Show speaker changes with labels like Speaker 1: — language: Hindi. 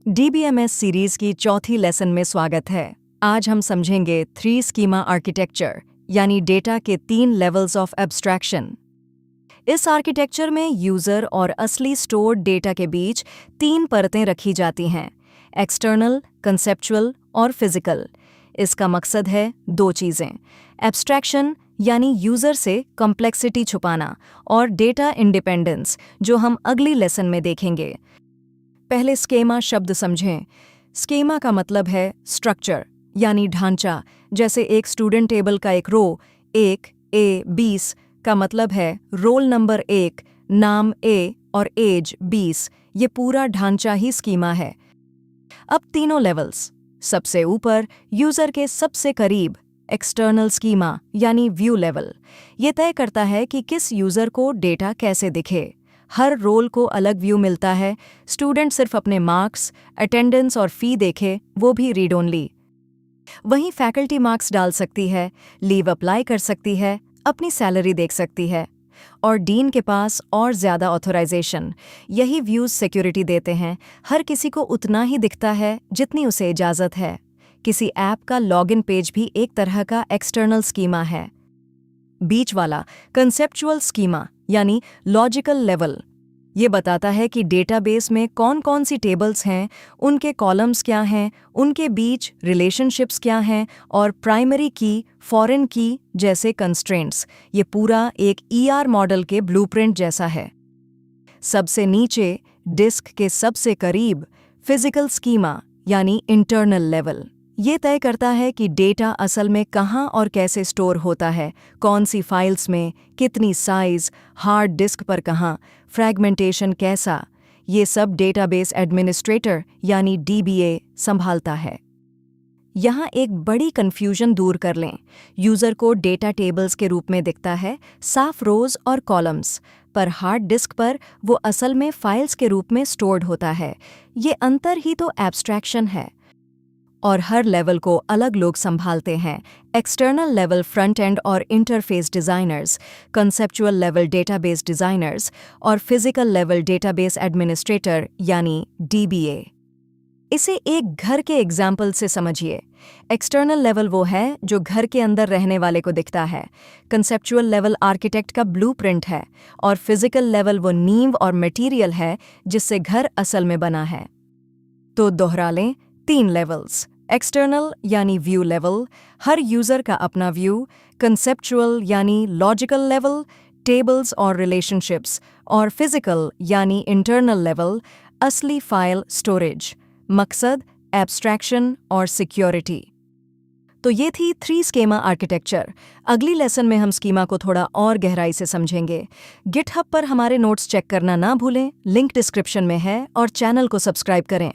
Speaker 1: DBMS सीरीज की चौथी लेसन में स्वागत है। आज हम समझेंगे 3 स्कीमा आर्किटेक्चर यानी डेटा के 3 लेवल्स ऑफ एब्स्ट्रैक्शन। इस आर्किटेक्चर में यूजर और असली स्टोर्ड डेटा के बीच 3 परतें रखी जाती हैं, एक्सटर्नल, कंसेप्चुअल और फिजिकल। इसका मकसद है 2 चीज़ें, एब्स्ट्रैक्शन यानी यूजर से कॉम्प्लेक्सिटी छुपाना और डेटा इंडिपेंडेंस, जो हम अगली लेसन में देखेंगे। पहले स्कीमा शब्द समझें। स्कीमा का मतलब है स्ट्रक्चर यानी ढांचा। जैसे एक स्टूडेंट टेबल का एक रो 1 A 20 का मतलब है रोल नंबर 1, नाम A और एज 20। ये पूरा ढांचा ही स्कीमा है। अब तीनों लेवल्स। सबसे ऊपर यूजर के सबसे करीब एक्सटर्नल स्कीमा यानी व्यू लेवल। ये तय करता है कि किस यूजर को डेटा कैसे दिखे। हर रोल को अलग व्यू मिलता है। स्टूडेंट सिर्फ अपने मार्क्स, अटेंडेंस और फी देखे, वो भी रीड ओनली। वहीं फैकल्टी मार्क्स डाल सकती है, लीव अप्लाई कर सकती है, अपनी सैलरी देख सकती है। और डीन के पास और ज़्यादा ऑथराइजेशन। यही व्यूज़ सिक्योरिटी देते हैं। हर किसी को उतना ही दिखता है जितनी उसे इजाज़त है। किसी ऐप का लॉगिन पेज भी एक तरह का एक्सटर्नल स्कीमा है। बीच वाला कंसेप्चुअल स्कीमा यानी लॉजिकल लेवल, ये बताता है कि डेटाबेस में कौन कौन सी टेबल्स हैं, उनके कॉलम्स क्या हैं, उनके बीच रिलेशनशिप्स क्या हैं और प्राइमरी की, फॉरेन की जैसे कंस्ट्रेंट्स। ये पूरा एक ER मॉडल के ब्लूप्रिंट जैसा है। सबसे नीचे डिस्क के सबसे करीब फिजिकल स्कीमा यानी इंटरनल लेवल। ये तय करता है कि डेटा असल में कहाँ और कैसे स्टोर होता है, कौन सी फाइल्स में, कितनी साइज, हार्ड डिस्क पर कहाँ, फ्रैगमेंटेशन कैसा। ये सब डेटाबेस एडमिनिस्ट्रेटर यानी DBA संभालता है। यहाँ एक बड़ी कन्फ्यूजन दूर कर लें। यूज़र को डेटा टेबल्स के रूप में दिखता है, साफ रोज और कॉलम्स, पर हार्ड डिस्क पर वो असल में फाइल्स के रूप में स्टोर्ड होता है। ये अंतर ही तो एब्स्ट्रैक्शन है। और हर लेवल को अलग लोग संभालते हैं। एक्सटर्नल लेवल फ्रंट एंड और interface designers, conceptual level database designers और फिजिकल लेवल डेटाबेस एडमिनिस्ट्रेटर यानी DBA। इसे एक घर के एग्जाम्पल से समझिए। एक्सटर्नल लेवल वो है जो घर के अंदर रहने वाले को दिखता है। कंसेप्चुअल लेवल आर्किटेक्ट का ब्लूप्रिंट है और फिजिकल लेवल वो नींव और मटेरियल है जिससे घर असल में बना है। तो दोहरा लें, 3 लेवल्स। एक्सटर्नल यानी व्यू लेवल, हर यूज़र का अपना व्यू। कंसेप्चुअल यानी लॉजिकल लेवल, टेबल्स और रिलेशनशिप्स। और फिजिकल यानी इंटरनल लेवल, असली फाइल स्टोरेज। मकसद एब्स्ट्रैक्शन और सिक्योरिटी। तो ये थी 3 स्कीमा आर्किटेक्चर। अगली लेसन में हम स्कीमा को थोड़ा और गहराई से समझेंगे। गिटहब पर हमारे नोट्स चेक करना ना भूलें, लिंक डिस्क्रिप्शन में है, और चैनल को सब्सक्राइब करें।